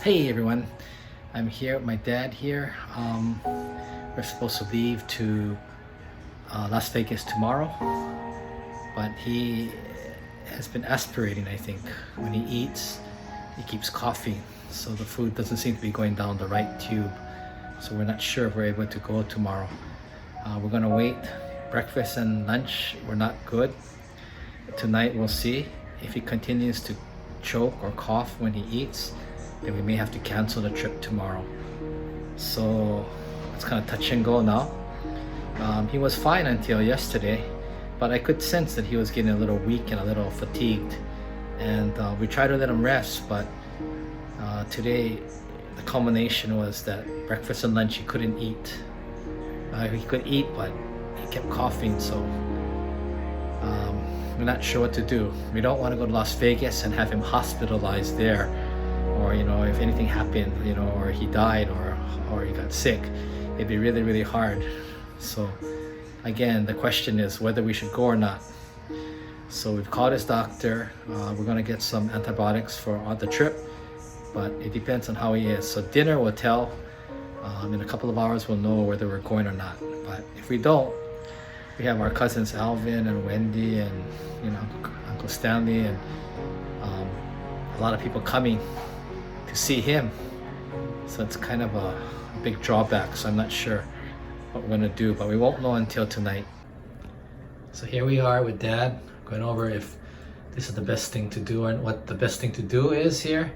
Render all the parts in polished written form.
Hey everyone, I'm here with my dad here. We're supposed to leave to Las Vegas tomorrow, but he has been aspirating, I think. When he eats, he keeps coughing, so the food doesn't seem to be going down the right tube. So we're not sure if we're able to go tomorrow. We're gonna wait. Breakfast and lunch were not good. Tonight we'll see. If he continues to choke or cough when he eats, then we may have to cancel the trip tomorrow. So it's kind of touch and go now. He was fine until yesterday, but I could sense that he was getting a little weak and a little fatigued. And we tried to let him rest, but today the culmination was that breakfast and lunch he couldn't eat. He could eat, but he kept coughing, so we're not sure what to do. We don't want to go to Las Vegas and have him hospitalized there, or if anything happened, or he died or he got sick. It'd be really, really hard. So again, the question is whether we should go or not. So we've called his doctor. We're going to get some antibiotics for the trip, but it depends on how he is. So dinner will tell. In a couple of hours we'll know whether we're going or not. But if we don't, we have our cousins Alvin and Wendy and Uncle Stanley and a lot of people coming to see him. So it's kind of a big drawback. So I'm not sure what we're gonna do, but we won't know until tonight. So here we are with Dad, going over if this is the best thing to do and what the best thing to do is here,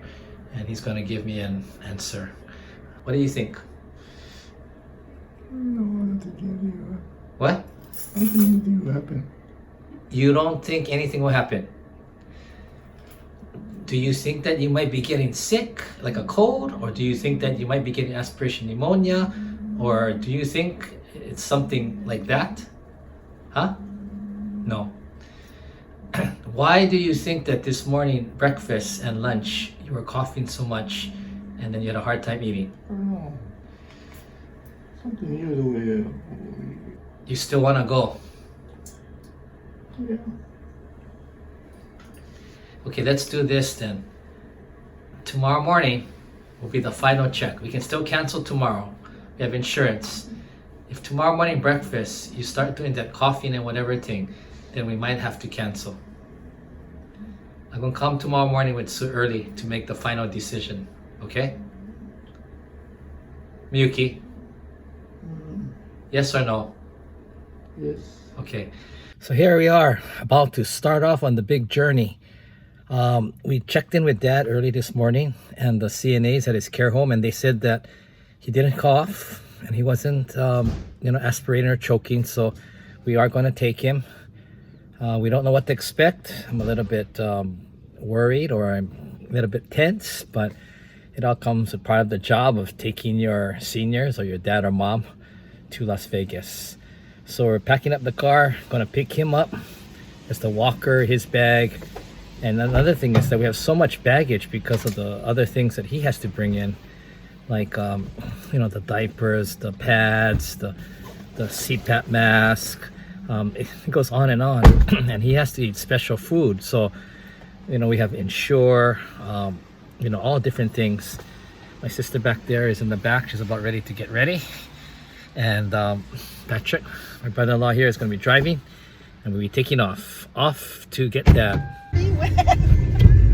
and he's gonna give me an answer. What do you think? I don't want to give you. What? I think anything will happen. You don't think anything will happen? Do you think that you might be getting sick, like a cold? Or do you think that you might be getting aspiration pneumonia? Or do you think it's something like that? Huh? No. Why do you think that this morning, breakfast and lunch, you were coughing so much and then you had a hard time eating? I don't know. Something near the way. You still want to go? Yeah. Okay, let's do this then. Tomorrow morning will be the final check. We can still cancel tomorrow. We have insurance. If tomorrow morning breakfast you start doing that coughing and whatever thing, then we might have to cancel. I'm gonna come tomorrow morning with Sue early to make the final decision. Okay? Miyuki? Yes or no? Yes. Okay. So here we are, about to start off on the big journey. We checked in with Dad early this morning and the CNAs at his care home, and they said that he didn't cough and he wasn't aspirating or choking, so we are going to take him. We don't know what to expect. I'm a little bit worried, or I'm a little bit tense, but it all comes with part of the job of taking your seniors or your dad or mom to Las Vegas. So we're packing up the car, going to pick him up. There's the walker, his bag. And another thing is that we have so much baggage because of the other things that he has to bring in, like the diapers, the pads, the CPAP mask. It goes on, and he has to eat special food. So we have Ensure, all different things. My sister back there is in the back. She's about ready to get ready. And Patrick, my brother-in-law here, is going to be driving, and we'll be taking off to get Dad.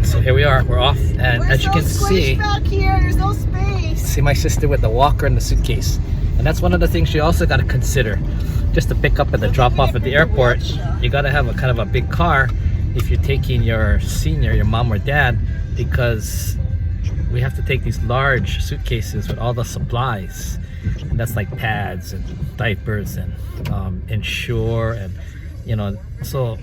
So here we are, we're off, and as you can see, back here, there's no space. See my sister with the walker and the suitcase, and that's one of the things you also got to consider. Just to pick up and the drop off at the airport, you got to have a kind of a big car if you're taking your senior, your mom or dad, because we have to take these large suitcases with all the supplies, and that's like pads and diapers and Ensure, and so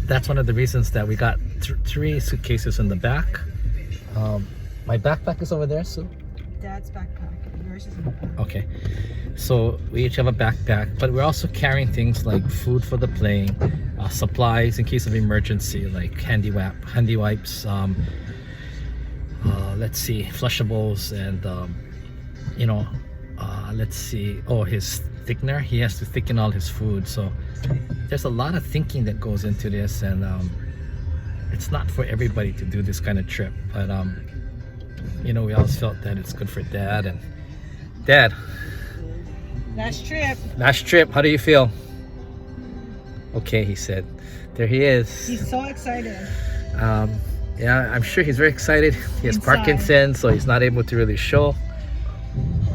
that's one of the reasons that we got three suitcases in the back. My backpack is over there, Sue? Dad's backpack. Yours is in the back. Okay. So we each have a backpack, but we're also carrying things like food for the plane, supplies in case of emergency, like handy wipes, let's see, flushables, and let's see, his thickener. He has to thicken all his food, so there's a lot of thinking that goes into this, and it's not for everybody to do this kind of trip, but You know, we always felt that it's good for Dad. And Dad, Last trip. last trip, how do you feel? Okay, he said. There he is. He's so excited. Yeah, I'm sure he's very excited. He has Inside. Parkinson's, so he's not able to really show.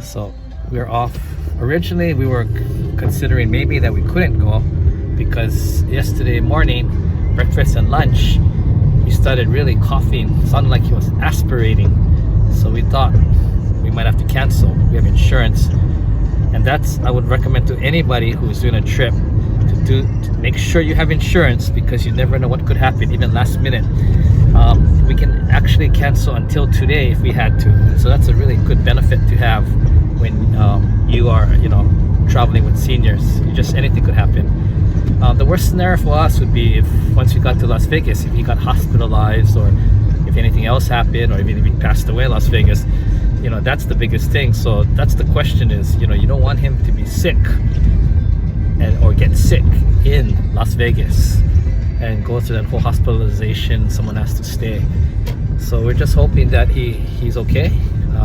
So we're off. Originally, we were considering maybe that we couldn't go because yesterday morning, breakfast and lunch, he started really coughing, sounded like he was aspirating. So we thought we might have to cancel. We have insurance, and that's, I would recommend to anybody who's doing a trip to make sure you have insurance, because you never know what could happen, even last minute. We can actually cancel until today if we had to. So that's a really good benefit to have when you are, you know, traveling with seniors. Just anything could happen. The worst scenario for us would be if once we got to Las Vegas, if he got hospitalized, or if anything else happened, or even if he passed away in Las Vegas. You know, that's the biggest thing. So that's the question is, you know, you don't want him to be sick or get sick in Las Vegas and go through that whole hospitalization. Someone has to stay. So we're just hoping that he's okay.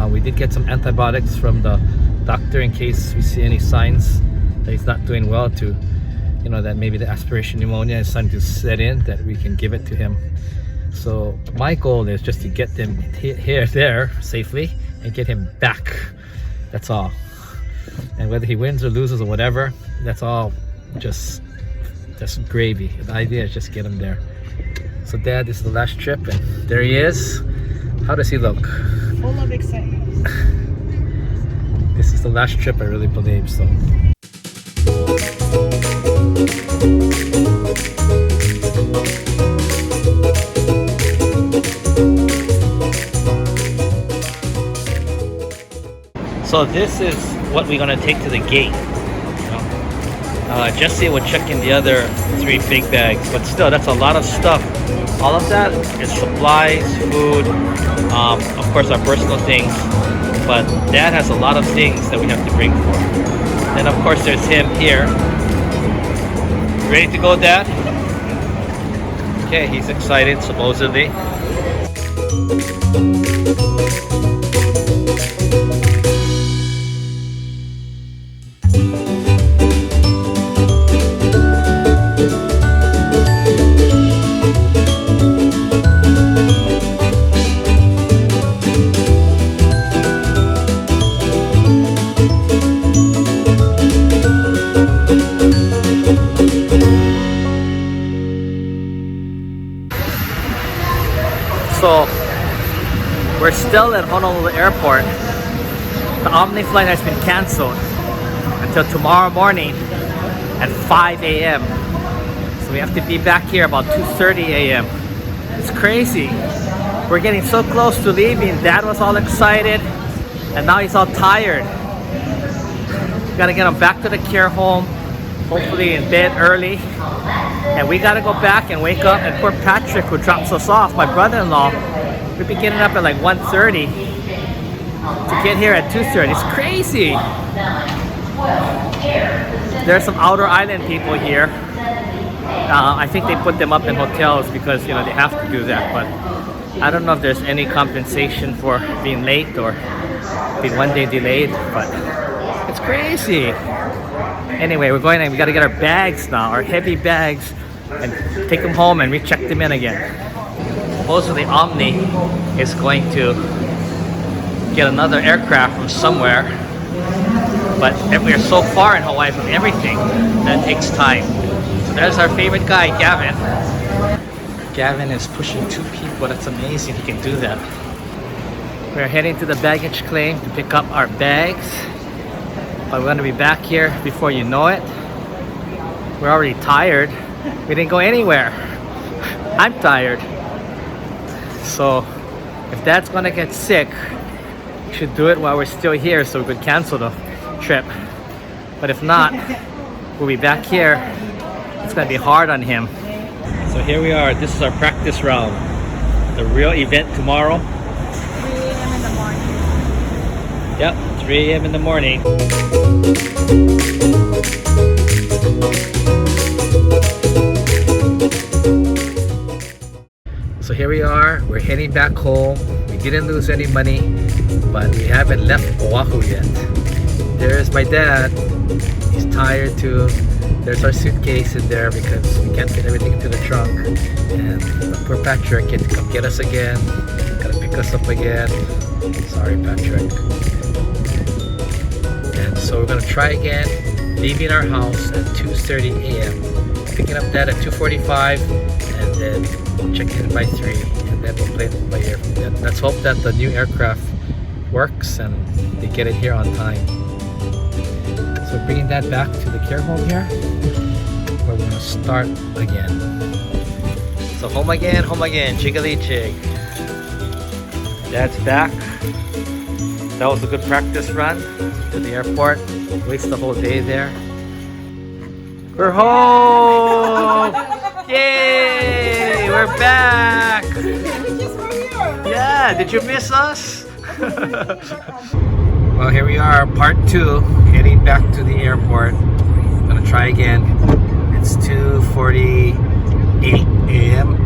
We did get some antibiotics from the doctor in case we see any signs that he's not doing well, to, you know, that maybe the aspiration pneumonia is starting to set in, that we can give it to him. So my goal is just to get them there safely and get him back. That's all. And whether he wins or loses or whatever, that's all just gravy. The idea is just get him there. So Dad, this is the last trip, and there he is. How does he look? Full of excitement. This is the last trip, I really believe. So so this is what we're gonna take to the gate. Jesse will check in the other 3 big bags, but still, that's a lot of stuff. All of that is supplies, food, of course our personal things, but Dad has a lot of things that we have to bring for. Then of course there's him here. Ready to go, Dad? Okay, he's excited supposedly. So we're still at Honolulu Airport. The Omni flight has been canceled until tomorrow morning at 5 a.m. So we have to be back here about 2:30 a.m. It's crazy. We're getting so close to leaving. Dad was all excited, and now he's all tired. We gotta get him back to the care home, hopefully in bed early. And we gotta go back and wake up, and poor Patrick, who drops us off, my brother-in-law, we'll be getting up at like 1:30 to get here at 2:30. It's crazy. There's some outer island people here. I think they put them up in hotels because, you know, they have to do that, but I don't know if there's any compensation for being late or being 1 day delayed, but it's crazy. Anyway, we're going, and we got to get our bags now, our heavy bags, and take them home and recheck them in again. Supposedly Omni is going to get another aircraft from somewhere, but we're so far in Hawaii from everything that takes time. So there's our favorite guy, Gavin. Gavin is pushing 2 people. That's amazing, he can do that. We're heading to the baggage claim to pick up our bags, but we're going to be back here before you know it. We're already tired. We didn't go anywhere. I'm tired. So if Dad's going to get sick, we should do it while we're still here so we could cancel the trip. But if not, we'll be back here. It's going to be hard on him. So here we are. This is our practice round. The real event tomorrow. 3 a.m. in the morning. Yep, 3 a.m. in the morning. So here we are. We're heading back home. We didn't lose any money, but we haven't left Oahu yet. There's my dad. He's tired too. There's our suitcase in there because we can't fit everything into the trunk. And poor Patrick had to come get us again. Gotta pick us up again. Sorry, Patrick. And so we're gonna try again, leaving our house at 2:30 a.m. Picking up Dad at 2:45, and then checking in by 3, and then we'll play it by ear from then. Let's hope that the new aircraft works and they get it here on time. So bringing Dad back to the care home here, where we're gonna start again. So home again, jiggly jig. Dad's back. That was a good practice run to the airport. Waste the whole day there. We're home! Yay! We're back! Yeah, did you miss us? Well, here we are, part 2, heading back to the airport. I'm gonna try again. It's 2:48 a.m.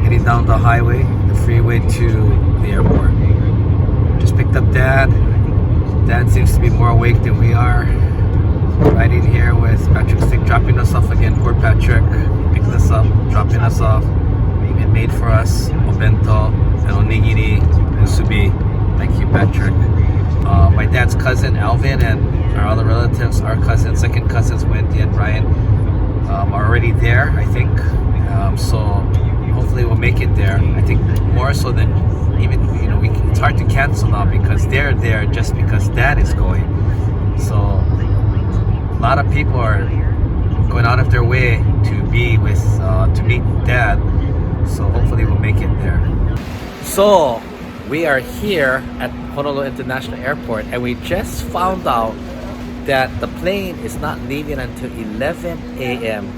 Heading down the highway, the freeway to the airport. Just picked up Dad. Dad seems to be more awake than we are. Riding here with Patrick Stick, dropping us off again. Poor Patrick picked us up, dropping us off. Even made for us obento and onigiri and subi. Thank you, Patrick. My dad's cousin Alvin and our other relatives, our cousins, second cousins Wendy and Brian, are already there, I think. So hopefully we'll make it there. I think more so than even, it's hard to cancel now because they're there just because Dad is going. So a lot of people are going out of their way to be with, to meet Dad. So hopefully we'll make it there. So we are here at Honolulu International Airport, and we just found out that the plane is not leaving until 11 a.m.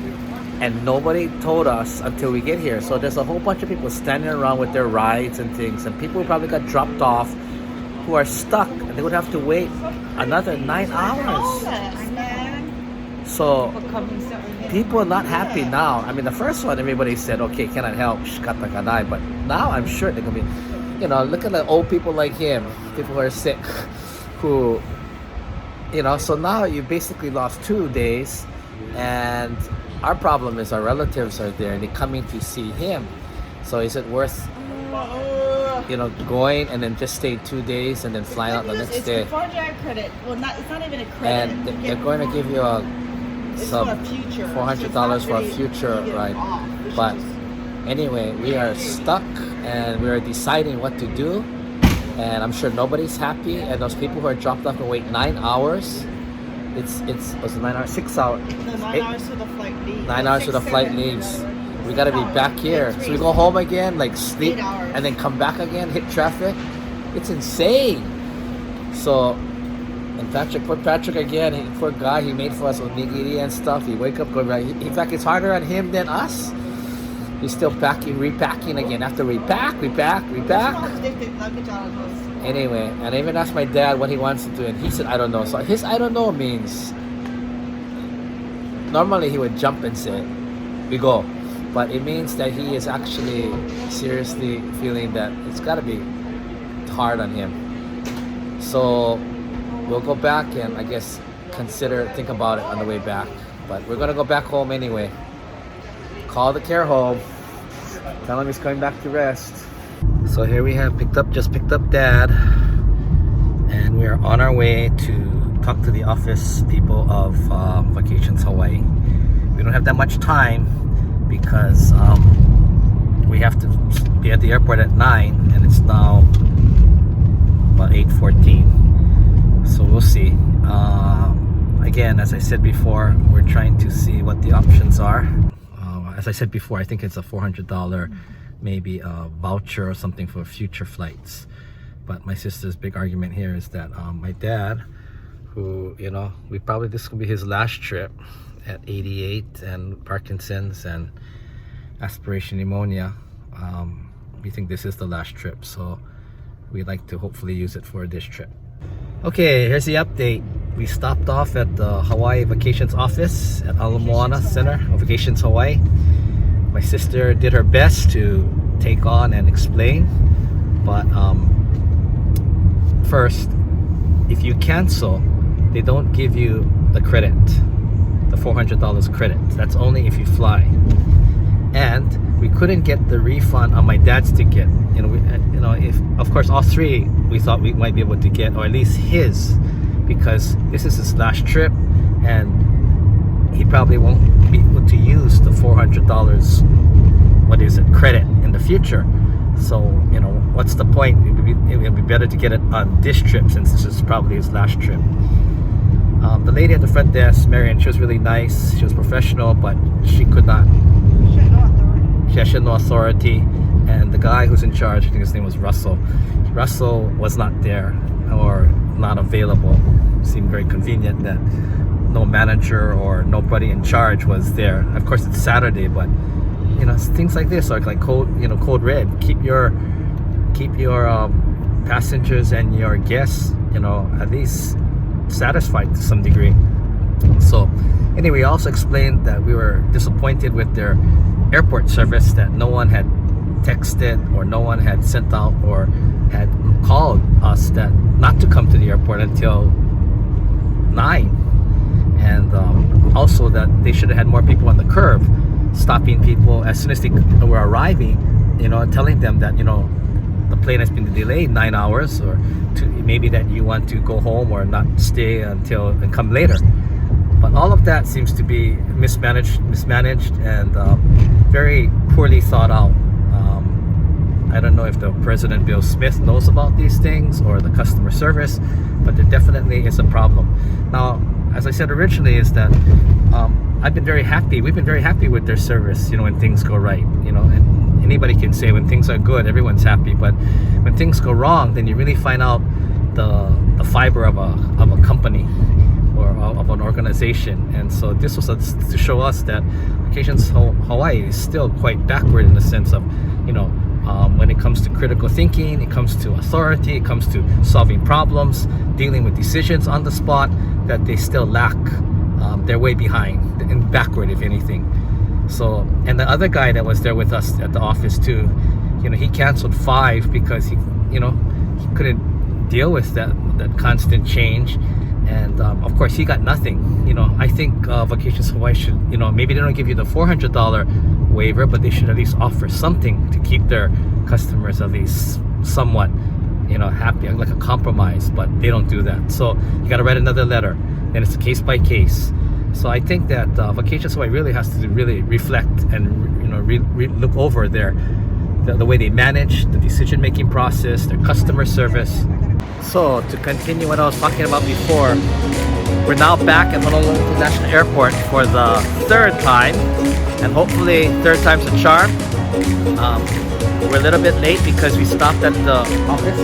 and nobody told us until we get here. So there's a whole bunch of people standing around with their rides and things, and people who probably got dropped off who are stuck, and they would have to wait another 9 hours. So people are not happy now. I mean, the first one, everybody said, okay, cannot help, shikata kanai. But now I'm sure they're gonna be, look at the old people like him, people who are sick, who, so now you basically lost 2 days, and our problem is our relatives are there and they're coming to see him. So is it worth, going and then just stay 2 days and then fly out the next day? It's project credit. Well, it's not even a credit. And they're going to give you some $400 for a future ride. But anyway, we are stuck and we are deciding what to do. And I'm sure nobody's happy. And those people who are dropped off and wait 9 hours. Was it 9 hours? 6 hours. No, 9 hours till the flight leaves. 9 hours till the flight leaves. We gotta be back here. So we go home again, like sleep, and then come back again, hit traffic. It's insane. So, and poor Patrick again, poor guy, he made for us onigiri and stuff. He wake up, go right. In fact, it's harder on him than us. He's still repacking again. After repack. Anyway, and I even asked my dad what he wants to do, and he said, I don't know. So his I don't know means, normally he would jump and say, we go. But it means that he is actually seriously feeling that it's got to be hard on him. So we'll go back and I guess think about it on the way back. But we're going to go back home anyway. Call the care home. Tell him he's coming back to rest. So here we have just picked up Dad. And we are on our way to talk to the office people of Vacations Hawaii. We don't have that much time, because we have to be at the airport at 9 and it's now about 8:14, so we'll see. Again, as I said before, we're trying to see what the options are. As I said before, I think it's a $400 maybe a voucher or something for future flights. But my sister's big argument here is that my dad, who this will be his last trip at 88 and Parkinson's and aspiration pneumonia, we think this is the last trip, so we'd like to hopefully use it for this trip. Okay, here's the update. We stopped off at the Hawaii Vacations office at Ala Moana Center of Vacations, Hawaii. My sister did her best to take on and explain But first, if you cancel, they don't give you the credit, the $400 credit. That's only if you fly. And we couldn't get the refund on my dad's ticket. If of course all three we thought we might be able to get, or at least his, because this is his last trip, and he probably won't be able to use the $400 credit in the future. So what's the point? It would be better to get it on this trip, since this is probably his last trip. The lady at the front desk, Marion, she was really nice. She was professional, but she could not. She had no authority. And the guy who's in charge, I think his name was Russell. Russell was not there, or not available. It seemed very convenient that no manager or nobody in charge was there. Of course, it's Saturday, but things like this are like code red. Keep your passengers and your guests, at least satisfied to some degree. So anyway, we also explained that we were disappointed with their airport service, that no one had texted or no one had sent out or had called us that not to come to the airport until 9, and also that they should have had more people on the curb, stopping people as soon as they were arriving, telling them that the plane has been delayed 9 hours, or maybe that you want to go home or not stay until and come later. But all of that seems to be mismanaged and very poorly thought out. I don't know if the President Bill Smith knows about these things, or the customer service, but there definitely is a problem. Now, as I said originally, is that I've been very happy. We've been very happy with their service. When things go right. And anybody can say when things are good, everyone's happy. But when things go wrong, then you really find out the fiber of a company or of an organization. And so this was to show us that Vacations Hawaii is still quite backward in the sense of, when it comes to critical thinking, it comes to authority, it comes to solving problems, dealing with decisions on the spot, that they still lack. They're way behind and backward, if anything. So, and the other guy that was there with us at the office too, he canceled 5 because he couldn't deal with that constant change. And of course he got nothing. I think Vacations Hawaii should, maybe they don't give you the $400 waiver, but they should at least offer something to keep their customers at least somewhat happy, like a compromise. But they don't do that. So you got to write another letter, then it's a case by case. So I think that Vacations Hawaii really has to really reflect and look over the way they manage the decision-making process, their customer service. So to continue what I was talking about before, we're now back at Honolulu International Airport for the 3rd time, and hopefully 3rd time's a charm. We're a little bit late because we stopped at the office